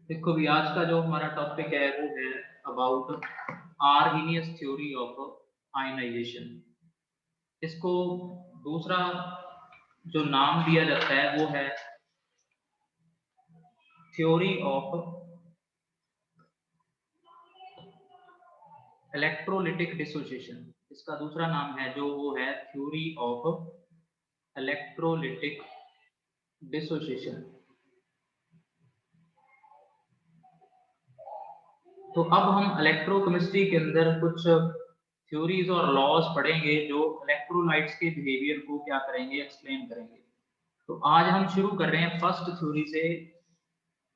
देखो भी आज का जो हमारा टॉपिक है वो है about Arrhenius theory of ionization. इसको दूसरा जो नाम दिया जाता है वो है थ्योरी ऑफ इलेक्ट्रोलिटिक डिसोसिएशन। इसका दूसरा नाम है जो वो है थ्योरी ऑफ इलेक्ट्रोलिटिक डिसोसिएशन। तो अब हम इलेक्ट्रोकेमिस्ट्री के अंदर कुछ थ्योरीज और लॉज पढ़ेंगे जो इलेक्ट्रोलाइट्स के बिहेवियर को क्या करेंगे, एक्सप्लेन करेंगे। तो आज हम शुरू कर रहे हैं फर्स्ट थ्योरी से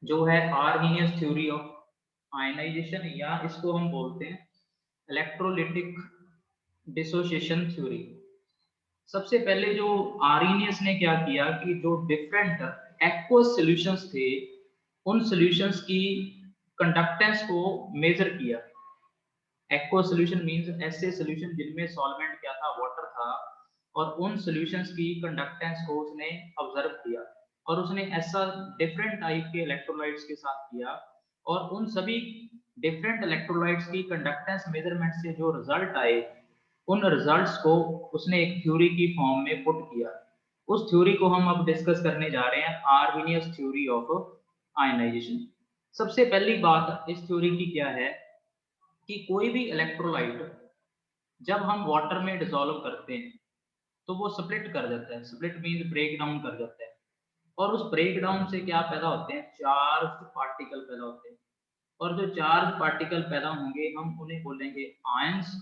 जो है आर्हीनियस थ्योरी ऑफ आयनाइजेशन, या इसको हम बोलते हैं इलेक्ट्रोलिटिक डिसोसिएशन थ्योरी। सबसे पहले जो आर्हीनियस ने क्या किया कि जो डिफरेंट एक्वस सॉल्यूशंस थे उन सॉल्यूशंस की कंडक्टेंस को मेजर किया। एक्वा सॉल्यूशन मींस ऐसे सॉल्यूशन जिनमें सॉल्वेंट क्या था, वाटर था, और उन सॉल्यूशंस की कंडक्टेंस को उसने ऑब्जर्व किया और उसने ऐसा डिफरेंट टाइप के इलेक्ट्रोलाइट्स के साथ किया और उन सभी डिफरेंट इलेक्ट्रोलाइट्स की कंडक्टेंस मेजरमेंट से जो रिजल्ट आए उन रिजल्ट्स को उसने एक थ्योरी की फॉर्म में पुट किया। उस थ्योरी को हम अब डिस्कस करने जा रहे हैं, आर्हीनियस थ्योरी ऑफ आयनाइजेशन। सबसे पहली बात इस थ्योरी की क्या है कि कोई भी इलेक्ट्रोलाइट जब हम वाटर में डिसॉल्व करते हैं तो वो स्प्लिट कर जाता है। स्प्लिट मींस ब्रेक डाउन कर जाता है और उस ब्रेक डाउन से क्या पैदा होते हैं, चार्ज पार्टिकल पैदा होते हैं। और जो चार्ज पार्टिकल पैदा होंगे हम उन्हें बोलेंगे आयंस।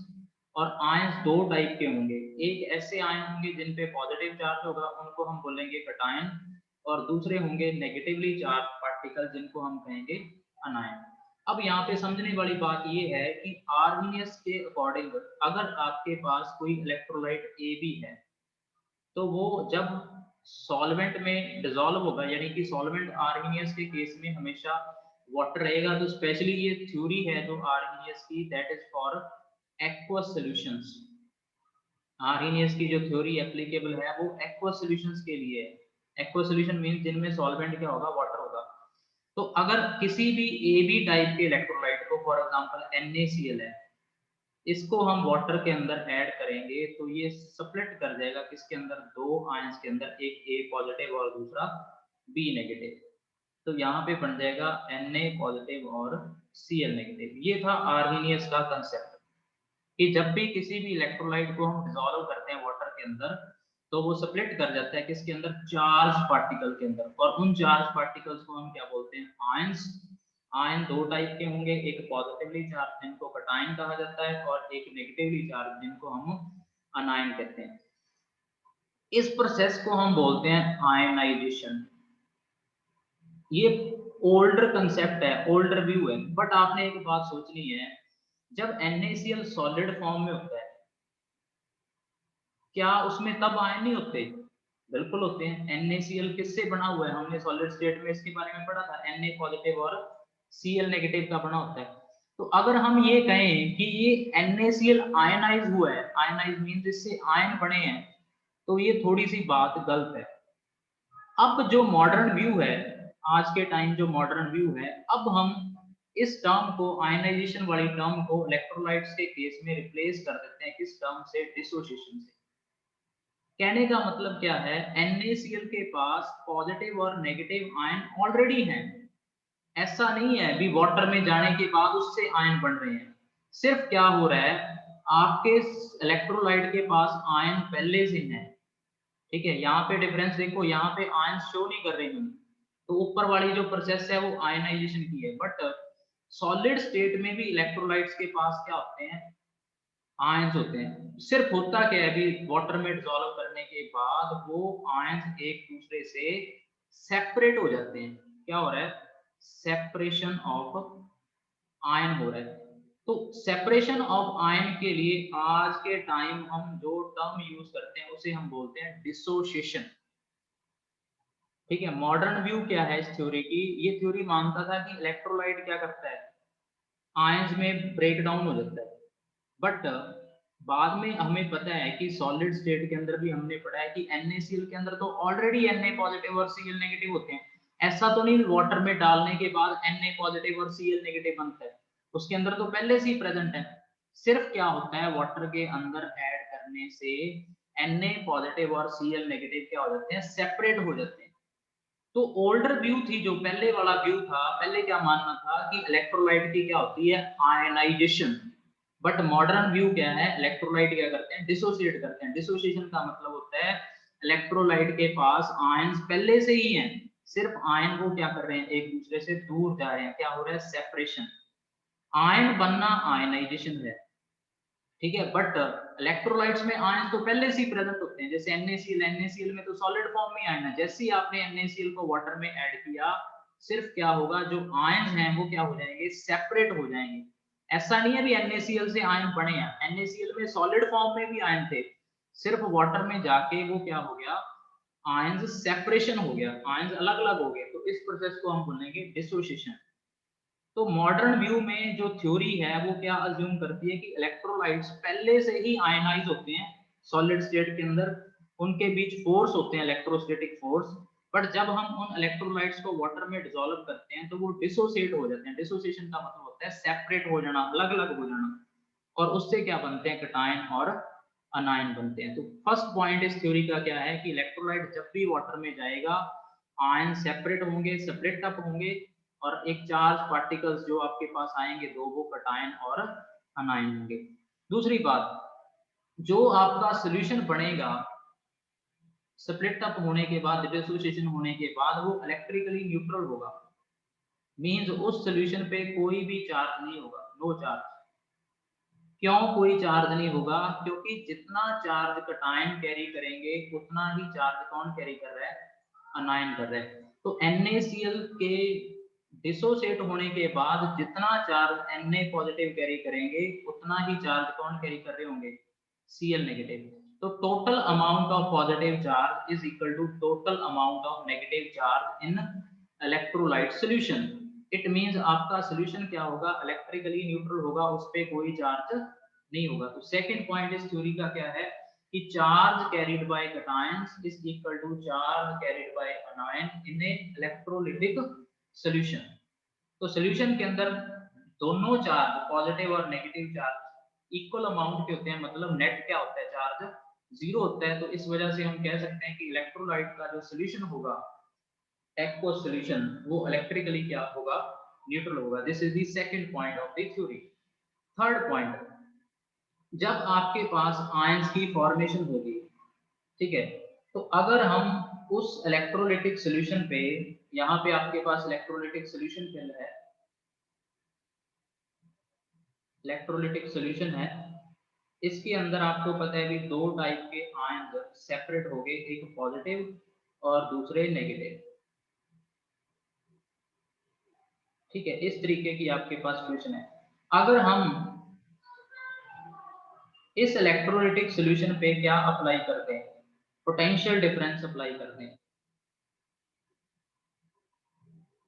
और आयंस दो टाइप के होंगे, एक ऐसे आयन होंगे जिन पे पॉजिटिव चार्ज होगा उनको हम बोलेंगे कटायन, और दूसरे होंगे नेगेटिवली चार्ज पार्टिकल जिनको हम कहेंगे अनायन। अब यहाँ पे समझने वाली बात ये है कि आर्हीनियस के अकॉर्डिंग अगर आपके पास कोई इलेक्ट्रोलाइट ए बी है तो वो जब सॉल्वेंट में डिसॉल्व होगा, यानी कि सॉल्वेंट आर्हीनियस के केस में हमेशा वाटर रहेगा। तो स्पेशली ये थ्योरी है जो आर्हीनियस की, that is for aqueous solutions. Arrhenius की जो थ्योरी एप्लीकेबल है वो एक्वस सॉल्यूशंस के लिए है। एक्वस सॉल्यूशन मींस जिनमें सॉल्वेंट क्या होगा, वाटर होगा। तो अगर किसी भी ए बी टाइप के इलेक्ट्रोलाइट को, फॉर एग्जांपल NaCl है, इसको हम वाटर के अंदर ऐड करेंगे तो ये स्प्लिट कर जाएगा किसके अंदर, दो आयंस के अंदर, एक A पॉजिटिव और दूसरा B नेगेटिव। तो यहाँ पे बन जाएगा Na पॉजिटिव और Cl नेगेटिव। ये था आर्हीनियस का कंसेप्ट कि जब भी किसी भी इलेक्ट्रोलाइट को हम डिसॉल्व करते हैं वाटर के अंदर तो वो स्प्लिट कर जाता है किसके अंदर, चार्ज पार्टिकल के अंदर। और उन चार्ज पार्टिकल्स को हम क्या बोलते हैं, आयंस। आयन दो टाइप के होंगे, एक पॉजिटिवली चार्ज जिनको कटायन कहा जाता है और एक नेगेटिवली चार्ज जिनको हम अनायन कहते हैं। इस प्रोसेस को हम बोलते हैं आयनाइजेशन। ये ओल्डर कंसेप्ट है, ओल्डर व्यू है, बट आपने एक बात सोचनी है, जब NaCl सॉलिड फॉर्म में होता है क्या उसमें तब आयन नहीं होते? बिल्कुल होते हैं। NaCl किससे बना हुआ है, हमने सॉलिड स्टेट में इसके बारे में पढ़ा था, Na पॉजिटिव और Cl नेगेटिव का बना होता है। तो अगर हम ये कहें कि ये NaCl आयनाइज हुआ है, आयनाइज मींस इससे आयन बने हैं, तो ये थोड़ी सी बात गलत है। अब जो मॉडर्न व्यू है, आज के टाइम जो मॉडर्न व्यू है, अब हम इस टर्म को, आयनाइजेशन वाली टर्म को इलेक्ट्रोलाइट्स के केस में रिप्लेस कर देते हैं किस टर्म से, डिसोसिएशन से। कहने का मतलब क्या है, NaCl के पास पॉजिटिव और नेगेटिव आयन ऑलरेडी हैं। ऐसा नहीं है भी वाटर में जाने के बाद उससे आयन बन रहे हैं। सिर्फ क्या हो रहा है, आपके इलेक्ट्रोलाइट के पास आयन पहले से हैं। ठीक है, यहाँ पे डिफरेंस देखो, यहाँ पे आयन शो नहीं कर रही हूँ, तो ऊपर वाली जो प्रोसेस है वो आयनाइजेशन की है। बट सॉलिड स्टेट में भी इलेक्ट्रोलाइट्स के पास क्या होते हैं, आयंस होते हैं। सिर्फ होता क्या है, अभी वाटर में डिसॉल्व करने के बाद वो आयंस एक दूसरे से सेपरेट हो जाते हैं। क्या हो रहा है, सेपरेशन ऑफ आयन हो रहा है। तो सेपरेशन ऑफ आयन के लिए आज के टाइम हम जो टर्म यूज करते हैं उसे हम बोलते हैं डिसोसिएशन। ठीक है, मॉडर्न व्यू क्या है इस थ्योरी की, ये थ्योरी मानता था कि इलेक्ट्रोलाइट क्या करता है, आयंस में ब्रेक डाउन हो जाता है। बट बाद में हमें पता है कि सॉलिड स्टेट के अंदर भी हमने पढ़ा है कि NaCl के अंदर तो ऑलरेडी Na पॉजिटिव और Cl नेगेटिव होते हैं। ऐसा तो नहीं वाटर में डालने के बाद Na पॉजिटिव और Cl नेगेटिव बनता है, उसके अंदर तो पहले से ही प्रेजेंट है। सिर्फ क्या होता है वाटर के अंदर ऐड करने से Na पॉजिटिव और Cl नेगेटिव क्या हो जाते हैं, सेपरेट हो जाते हैं। तो ओल्डर व्यू थी, जो पहले वाला व्यू था, पहले क्या मानना था कि इलेक्ट्रोलाइट की क्या होती है, आयनाइजेशन। बट मॉडर्न व्यू क्या है, इलेक्ट्रोलाइट क्या करते हैं, डिसोसिएट करते हैं। डिसोसिएशन का मतलब होता है इलेक्ट्रोलाइट के पास आयंस पहले से ही हैं, सिर्फ आयन को क्या कर रहे हैं, एक दूसरे से दूर जा रहे हैं, क्या हो रहा है, सेपरेशन। आयन बनना आयनाइजेशन है, ठीक है। बट इलेक्ट्रोलाइट्स में आयन तो पहले से ही प्रेजेंट होते हैं, जैसे NaCl, NaCl में तो सॉलिड फॉर्म में आयन है। जैसे ही आपने NaCl को वाटर में ऐड किया, सिर्फ क्या होगा, जो आयन हैं वो क्या हो जाएंगे, सेपरेट हो जाएंगे। ऐसा नहीं है भी NaCl से आयन बने हैं, NaCl में सॉलिड फॉर्म में भी आयन थे, सिर्फ वाटर में जाके वो क्या हो गया, आयंस सेपरेशन हो गया, आयंस अलग अलग हो गए। तो इस प्रोसेस को हम बोलेंगे डिसोसिएशन। तो मॉडर्न व्यू में जो थ्योरी है वो क्या अज्यूम करती है कि इलेक्ट्रोलाइट्स पहले से ही आयनाइज होते हैं सॉलिड स्टेट के अंदर, उनके बीच फोर्स होते हैं, इलेक्ट्रोस्टैटिक फोर्स। बट जब हम उन इलेक्ट्रोलाइट्स को वाटर में डिसॉल्व करते हैं तो वो डिसोसिएट हो जाते हैं। डिसोसिएशन का मतलब होता है सेपरेट हो जाना, अलग अलग हो जाना, और उससे क्या बनते हैं, कैटायन और अनायन बनते हैं। तो फर्स्ट पॉइंट इस थ्योरी का क्या है कि इलेक्ट्रोलाइट जब भी वाटर में जाएगा, आयन सेपरेट होंगे, सेपरेट अप होंगे, और एक चार्ज पार्टिकल्स जो आपके पास आएंगे दो, वो कैटायन और अनायन होंगे। दूसरी बात, जो आपका सॉल्यूशन बनेगा स्प्लिट अप होने के बाद, डिसोसिएशन होने के बाद, वो इलेक्ट्रिकली न्यूट्रल होगा। मींस उस सॉल्यूशन पे कोई भी चार्ज नहीं होगा, नो चार्ज। क्यों कोई चार्ज नहीं होगा, क्योंकि जितना चार्ज कैटायन कैरी करेंगे उतना ही चार्ज कौन कैरी कर रहा है, अनायन कर रहा है। तो NaCl के डिसोसिएट होने के बाद जितना चार्ज Na पॉजिटिव कैरी करेंगे उतना ही चार्ज कौन कैरी कर रहे होंगे, Cl नेगेटिव। तो total amount of positive charge is equal to total amount of negative charge in electrolyte solution. It means आपका सॉल्यूशन क्या होगा, इलेक्ट्रिकली न्यूट्रल होगा, उस पे कोई चार्ज नहीं होगा। तो सेकंड पॉइंट इस थ्योरी का क्या है कि charge carried by cations is equal to charge carried by anion in a electrolytic solution. तो सॉल्यूशन के अंदर दोनों चार्ज, पॉजिटिव और नेगेटिव चार्ज, इक्वल अमाउंट के होते हैं, मतलब नेट क्या होता है, चार्ज जीरो होता है। तो इस वजह से हम कह सकते हैं कि इलेक्ट्रोलाइट का जो सॉल्यूशन होगा, एक्वस सॉल्यूशन, वो इलेक्ट्रिकली क्या होगा, न्यूट्रल होगा। This is the second point of the theory. Third point, जब आपके पास आयंस की फॉर्मेशन होगी, ठीक है, तो अगर हम उस इलेक्ट्रोलाइटिक सॉल्यूशन पे, यहाँ पे आपके पास इलेक्ट्रोलाइटिक सॉल्यूशन फिल है, इलेक्ट्रोलाइटिक सॉल्यूशन है, इसके अंदर आपको पता है भी दो टाइप के आयन सेपरेट हो गए, एक पॉजिटिव और दूसरे नेगेटिव, ठीक है। इस तरीके की आपके पास क्वेश्चन है। अगर हम इस इलेक्ट्रोलाइटिक सॉल्यूशन पे क्या अप्लाई करते हैं, पोटेंशियल डिफरेंस अप्लाई करते हैं।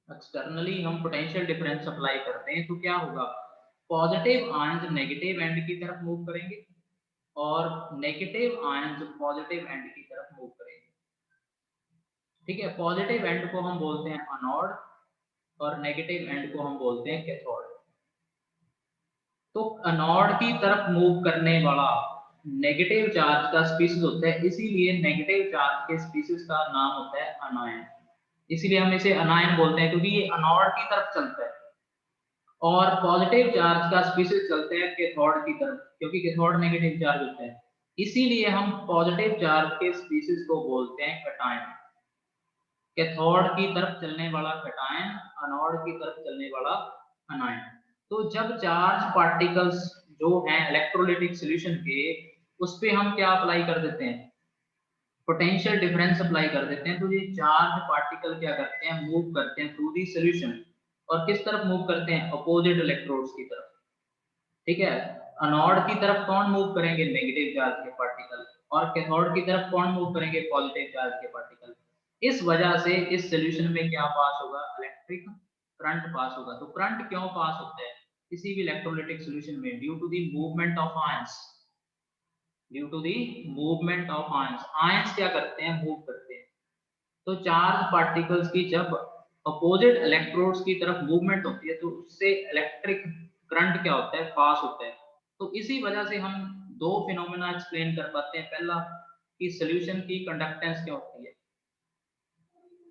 एक्सटर्नली हम पोटेंशियल डिफरेंस अप्लाई करते हैं तो क्या होगा, पॉजिटिव आयंस नेगेटिव एंड की तरफ मूव करेंगे और नेगेटिव आयंस पॉजिटिव एंड की तरफ मूव करेंगे, ठीक है। पॉजिटिव एंड को हम बोलते हैं एनोड और नेगेटिव एंड को हम बोलते हैं कैथोड। तो एनोड की तरफ मूव करने वाला नेगेटिव चार्ज का स्पीशीज होता है, इसीलिए नेगेटिव चार्ज के स्पीशीज का नाम होता है अनायन। इसीलिए हम इसे अनायन बोलते हैं, क्योंकि ये एनोड की तरफ चलता है। और पॉजिटिव चार्ज का स्पीशीज चलते हैं कैथोड की तरफ, क्योंकि कैथोड नेगेटिव चार्ज होता है। इसीलिए हम पॉजिटिव चार्ज के स्पीशीज को बोलते हैं कैटायन। कैथोड की तरफ चलने वाला कैटायन, एनोड की तरफ चलने वाला अनायन। तो जब चार्ज पार्टिकल्स जो हैं इलेक्ट्रोलाइटिक सॉल्यूशन के, उस पे हम क्या अप्लाई कर देते हैं, पोटेंशियल डिफरेंस अप्लाई कर देते हैं। तो ये चार्ज पार्टिकल क्या करते हैं, मूव करते हैं थ्रू दी सॉल्यूशन, और किस तरफ मूव करते हैं, अपोजिट इलेक्ट्रोड्स की तरफ, ठीक है। एनोड की तरफ कौन मूव करेंगे, नेगेटिव चार्ज के पार्टिकल, और कैथोड की तरफ कौन मूव करेंगे, पॉजिटिव चार्ज के पार्टिकल। इस वजह से इस सॉल्यूशन में क्या पास होगा, इलेक्ट्रिक करंट पास होगा। तो करंट क्यों पास होता है किसी भी इलेक्ट्रोलाइटिक सॉल्यूशन में, due to the movement of ions, due to the movement of ions. Ions क्या करते हैं, मूव करते हैं। तो चार्ज पार्टिकल्स की जब अपोजिट इलेक्ट्रोड्स की तरफ मूवमेंट होती है तो उससे इलेक्ट्रिक करंट क्या होता है, पास होता है। तो इसी वजह से हम दो फिनोमेना एक्सप्लेन कर पाते हैं। पहला कि सॉल्यूशन की कंडक्टेंस क्या होती है।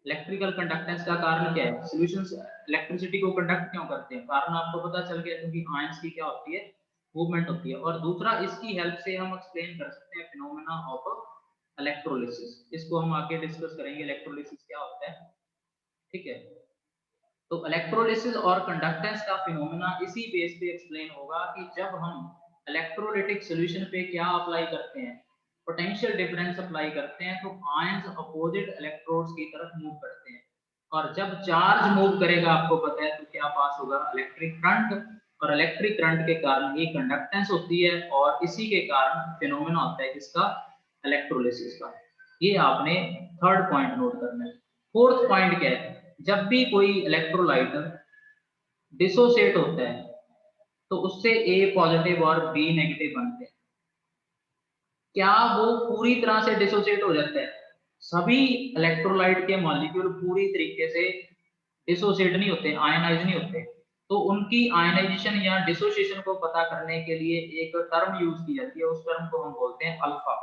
इलेक्ट्रिकल कंडक्टेंस का कारण क्या है, सॉल्यूशंस इलेक्ट्रिसिटी को कंडक्ट क्यों करते हैं, कारण आपको पता चल गया, क्योंकि आयंस की क्या होती है, मूवमेंट होती है। और दूसरा, इसकी हेल्प से हम एक्सप्लेन कर सकते हैं फिनोमेना ऑफ इलेक्ट्रोलिसिस। इसको हम आगे डिस्कस करेंगे, इलेक्ट्रोलिसिस क्या होता है, ठीक है। तो इलेक्ट्रोलिसिस और कंडक्टेंस का फिनोमेना इसी बेस पे एक्सप्लेन होगा कि जब हम इलेक्ट्रोलिटिक सॉल्यूशन पे क्या अप्लाई करते हैं, पोटेंशियल डिफरेंस अप्लाई करते हैं, तो आयंस अपोजिट इलेक्ट्रोड्स की तरफ मूव करते हैं। और जब चार्ज मूव करेगा, आपको पता है, तो क्या पास होगा, इलेक्ट्रिक करंट। और इलेक्ट्रिक करंट के कारण ये कंडक्टेंस होती है और इसी के कारण फिनोमेना होता है किसका, इलेक्ट्रोलिसिस का। ये आपने थर्ड पॉइंट नोट करना है। फोर्थ पॉइंट क्या है, जब भी कोई इलेक्ट्रोलाइट डिसोसिएट होता है तो उससे A पॉजिटिव और B नेगेटिव बनते हैं। क्या वो पूरी तरह से डिसोसिएट हो जाता है? सभी इलेक्ट्रोलाइट के मॉलिक्यूल पूरी तरीके से डिसोसिएट नहीं होते, आयनाइज नहीं होते। तो उनकी आयनाइजेशन या डिसोसिएशन को पता करने के लिए एक टर्म यूज की जाती है, उस टर्म को हम बोलते हैं अल्फा।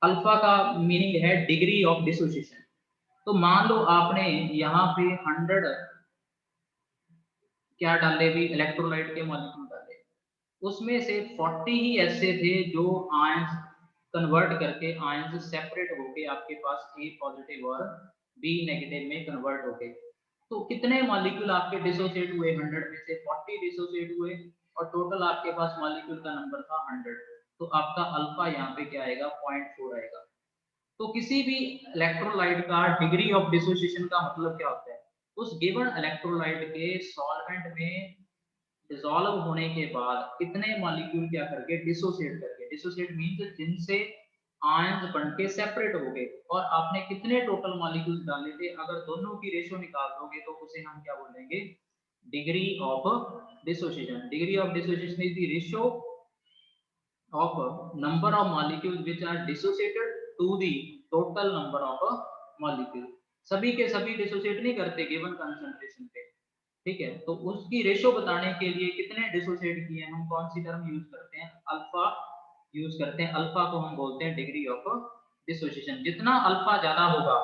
अल्फा का मीनिंग है डिग्री ऑफ डिसोसिएशन। तो मान लो आपने यहाँ पे 100 क्या डाले भी, इलेक्ट्रोलाइट के मॉलिक्यूल डाले, उसमें से 40 ही ऐसे थे जो आयंस कन्वर्ट करके आयंस सेपरेट होके आपके पास A पॉजिटिव और B नेगेटिव में कन्वर्ट हो गए। तो कितने मॉलिक्यूल आपके डिसोसिएट हुए, 100 में से 40 डिसोसिएट हुए और टोटल आपके पास मॉलिक्यूल का नंबर था 100। तो आपका अल्फा यहाँ पे क्या आएगा, 0.4 आएगा। तो किसी भी इलेक्ट्रोलाइट का डिग्री ऑफ डिसोसिएशन का मतलब क्या होता है, उस गिवन इलेक्ट्रोलाइट के सॉल्वेंट में डिसॉल्व होने के बाद कितने मॉलिक्यूल क्या करके डिसोसिएट करके, डिसोसिएट मींस जिनसे आयंस बनके सेपरेट हो गए, और आपने कितने टोटल मॉलिक्यूल्स डाले थे, अगर दोनों की रेशियो निकाल दोगे तो उसे हम क्या बोलेंगे, degree of dissociation. Degree of dissociation is the ratio of number of molecules which are dissociated to the total number of molecule। सभी के सभी डिसोसिएट नहीं करते गिवन कंसंट्रेशन पे, ठीक है। तो उसकी रेशियो बताने के लिए कितने डिसोसिएट किए हम कौन सी टर्म यूज करते हैं, अल्फा यूज करते हैं। अल्फा को हम बोलते हैं डिग्री ऑफ डिसोसिएशन। जितना अल्फा ज्यादा होगा,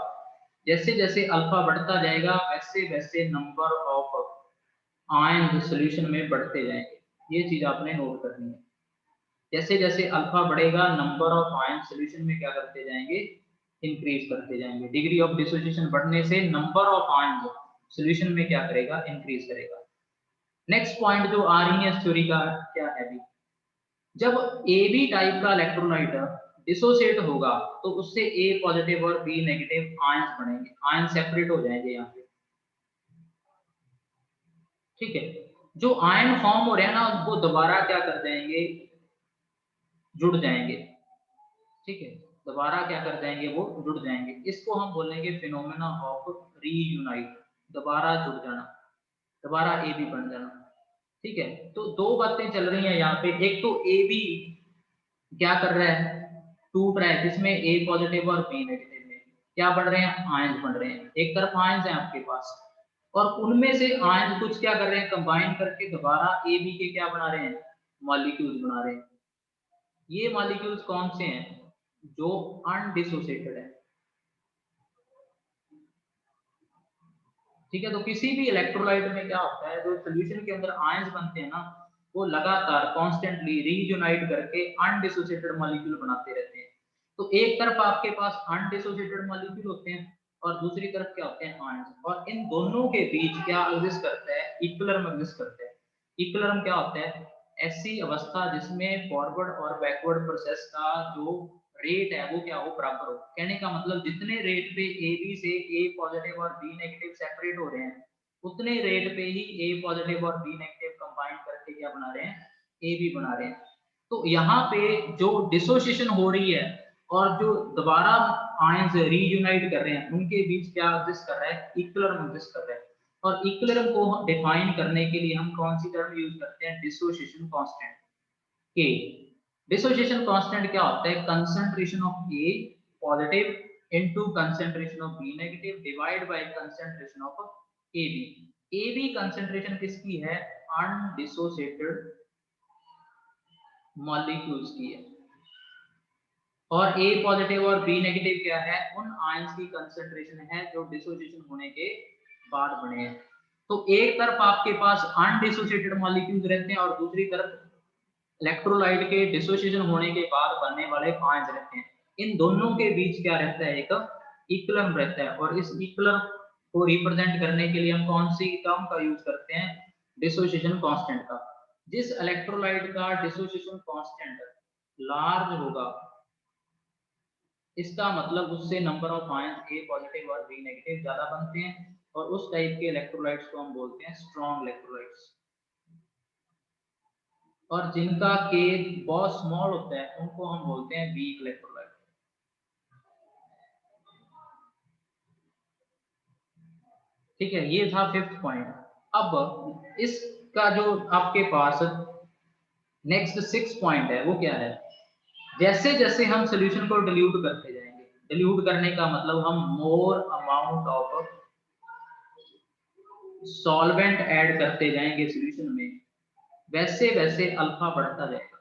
जैसे जैसे अल्फा बढ़ता जाएगा, वैसे वैसे नंबर ऑफ आयन सॉल्यूशन में बढ़ते जाएंगे। ये चीज आपने नोट करनी है। जैसे जैसे अल्फा बढ़ेगा, नंबर ऑफ आयन सॉल्यूशन में क्या करते जाएंगे, इंक्रीज करते जाएंगे। डिग्री ऑफ डिसोसिएशन बढ़ने से नंबर ऑफ आयन सॉल्यूशन में क्या करेगा, इंक्रीज करेगा। नेक्स्ट पॉइंट जो आर्हेनियस थ्योरी का क्या है भी, जब AB टाइप का इलेक्ट्रोलाइट डिसोसिएट होगा तो उससे A पॉजिटिव और B नेगेटिव आयंस बनेंगे, आयन सेपरेट हो जाएंगे यहाँ पे, ठीक है। जो आयन फॉर्म हो रहे हैं ना, वो दोबारा क्या कर जाएंगे, जुड़ जाएंगे, ठीक है। दोबारा क्या कर जाएंगे, वो जुड़ जाएंगे। इसको हम बोलेंगे फिनोमेना ऑफ रीयूनाइट, दोबारा जुड़ जाना, दोबारा ए बी बन जाना, ठीक है। तो दो बातें चल रही हैं यहाँ पे, एक तो ए बी क्या कर रहा है, टूट रहा है, जिसमें ए पॉजिटिव और बी नेगेटिव में क्या बढ़ रहे हैं, आयंस बढ़ रहे हैं। एक तरफ आयंस हैं आपके पास, और उनमें से आयंस कुछ क्या कर रहे हैं, कंबाइन करके दोबारा ए बी के क्या बना रहे हैं, मॉलिक्यूल्स बना रहे हैं। ये मॉलिक्यूल्स कौन से हैं, जो अनडिसोसिएटेड है, ठीक है। तो किसी भी इलेक्ट्रोलाइट में क्या होता है, जो सॉल्यूशन के अंदर आयंस बनते हैं ना, वो लगातार कॉन्स्टेंटली रीयूनाइट करके अनडिसोसिएटेड मॉलिक्यूल बनाते रहते हैं। तो एक तरफ आपके पास अनडिसोसिएटेड मॉलिक्यूल होते हैं और दूसरी तरफ क्या होते हैं, आयंस, और इन दोनों के बीच क्या एग्जिस्ट करता है, इक्विलिब्रियम एग्जिस्ट करता है। इक्विलिब्रियम क्या होता है, ऐसी अवस्था जिसमें फॉरवर्ड और बैकवर्ड प्रोसेस का जो रेट है वो क्या हो, बराबर हो। कहने का मतलब जितने रेट पे ए बी से ए पॉजिटिव और बी नेगेटिव सेपरेट हो रहे हैं, उतने रेट पे ही ए पॉजिटिव और बी नेगेटिव कंबाइन करके क्या बना रहे हैं, ए बी बना रहे हैं। तो यहाँ पे जो डिसोसिएशन हो रही है और जो दोबारा आयंस रीयूनाइट कर रहे हैं, उनके बीच क्या एग्जिस्ट कर रहा है, इक्विलिब्रियम एग्जिस्ट कर रहा है। और इक्विलिब्रियम को डिफाइन करने के लिए हम कौन सी टर्म यूज करते हैं, डिसोसिएशन कांस्टेंट के। डिसोसिएशन कांस्टेंट क्या होता है, concentration of A positive into concentration of B negative divide by concentration of A B concentration किसकी है? अनडिसोसिएटेड मॉलिक्यूल्स की है। और ए पॉजिटिव और बी नेगेटिव क्या है? उन आयंस की कंसेंट्रेशन है जो डिसोसिएशन होने के बाद बने हैं। तो एक तरफ आपके पास अनडिसोसिएटेड मॉलिक्यूल्स रहते हैं और दूसरी तरफ इलेक्ट्रोलाइट के डिसोसिएशन होने के बाद बनने वाले आयंस रहते हैं। इन दोनों के बीच क्या रहता है? एक इक्विलिब्रियम रहता है। और इस इक्विलिब्रियम को रिप्रेजेंट करने के लिए हम कौन सी टर्म का यूज करते हैं? डिसोसिएशन कांस्टेंट का। जिस इलेक्ट्रोलाइट का डिसोसिएशन कांस्टेंट लार्ज होगा, इसका मतलब उससे number of ions A positive और बी नेगेटिव ज्यादा बनते हैं, और उस टाइप के इलेक्ट्रोलाइट्स को हम बोलते हैं स्ट्रॉन्ग इलेक्ट्रोलाइट्स। और जिनका के बहुत स्मॉल होता है उनको हम बोलते हैं वीक इलेक्ट्रोलाइट। ठीक है, ये था फिफ्थ पॉइंट। अब इसका जो आपके पास नेक्स्ट सिक्स पॉइंट है वो क्या है? जैसे जैसे हम सोल्यूशन को डिल्यूट करते जाएंगे, डिल्यूट करने का मतलब हम more amount of solvent add करते जाएंगे सॉल्यूशन में, वैसे वैसे अल्फा बढ़ता जाएगा।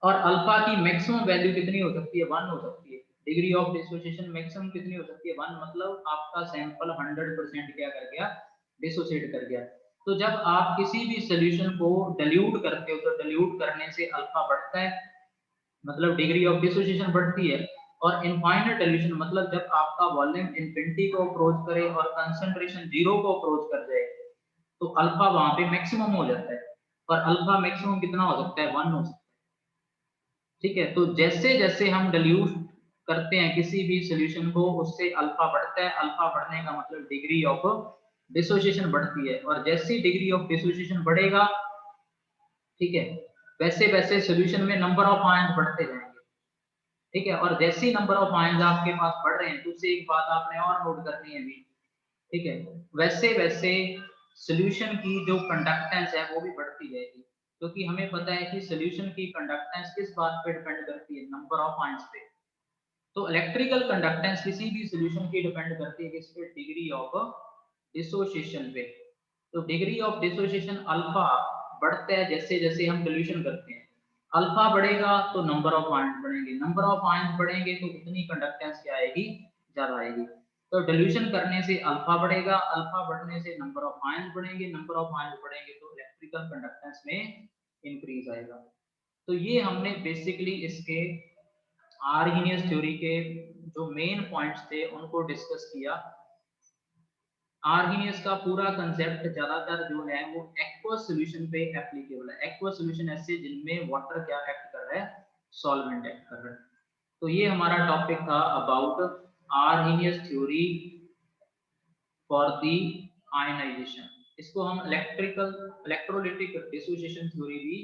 और अल्फा की मैक्सिमम वैल्यू कितनी हो सकती है? 1 हो सकती है। डिग्री ऑफ डिसोसिएशन मैक्सिमम कितनी हो सकती है? 1। मतलब आपका सैंपल 100% क्या कर गया? डिसोसिएट कर गया। तो जब आप किसी भी सॉल्यूशन को डिल्यूट करते हो तो डिल्यूट करने से अल्फा बढ़ता है, मतलब डिग्री ऑफ डिसोसिएशन बढ़ती है। और इनफाइनाइट डिल्यूशन मतलब जब आपका वॉल्यूम इनफिनिटी को अप्रोच करे और कंसंट्रेशन 0 को अप्रोच कर जाए, तो अल्फा वहां पे मैक्सिमम हो जाता है। और अल्फा मैक्सिमम कितना हो सकता है? 1 हो सकता है। ठीक है, तो जैसे जैसे हम डिल्यूट करते हैं किसी भी सॉल्यूशन को, उससे अल्फा बढ़ता है। अल्फा बढ़ने का मतलब डिग्री ऑफ डिसोसिएशन बढ़ती है। और जैसी डिग्री ऑफ डिसोसिएशन बढ़ेगा, ठीक है, वैसे वैसे सॉल्यूशन में नंबर ऑफ आयंस बढ़ते जाएंगे। ठीक है, और जैसे ही नंबर ऑफ आयंस आपके पास बढ़ रहे हैं, तो उससे एक बात आपने और नोट करनी है भी। ठीक है, वैसे वैसे सॉल्यूशन की जो कंडक्टेंस है वो भी बढ़ती जाएगी, क्योंकि हमें पता है कि सॉल्यूशन की कंडक्टेंस किस बात पे डिपेंड करती है? नंबर ऑफ आयंस पे। तो इलेक्ट्रिकल कंडक्टेंस किसी भी सॉल्यूशन की डिपेंड करती है किस पे? डिग्री ऑफ डिसोसिएशन पे। तो डिग्री ऑफ डिसोसिएशन अल्फा बढ़ता है जैसे जैसे हम डिल्यूशन करते हैं। अल्फा बढ़ेगा तो नंबर ऑफ आयंस बढ़ेंगे, नंबर ऑफ आयंस बढ़ेंगे तो उतनी कंडक्टेंस क्या आएगी? ज्यादा आएगी। तो डिल्यूशन करने से अल्फा बढ़ेगा, अल्फा बढ़ने से नंबर ऑफ आयंस बढ़ेंगे, नंबर ऑफ आयंस बढ़ेंगे तो इलेक्ट्रिकल कंडक्टेंस में इंक्रीज आएगा। तो ये हमने बेसिकली इसके आर्हीनियस थ्योरी के जो मेन पॉइंट्स थे उनको डिस्कस किया। आर्हीनियस का पूरा कंसेप्ट ज्यादातर जो है वो एक्वस सॉल्यूशन पे एप्लीकेबल है। एक्वस सॉल्यूशन ऐसे जिनमें वाटर क्या एक्ट कर रहा है? सॉल्वेंट एक्ट कर रहा है। तो ये हमारा टॉपिक था about Arrhenius theory for the ionization. इसको हम इलेक्ट्रिकल इलेक्ट्रोलिटिक डिसोसिएशन थ्योरी भी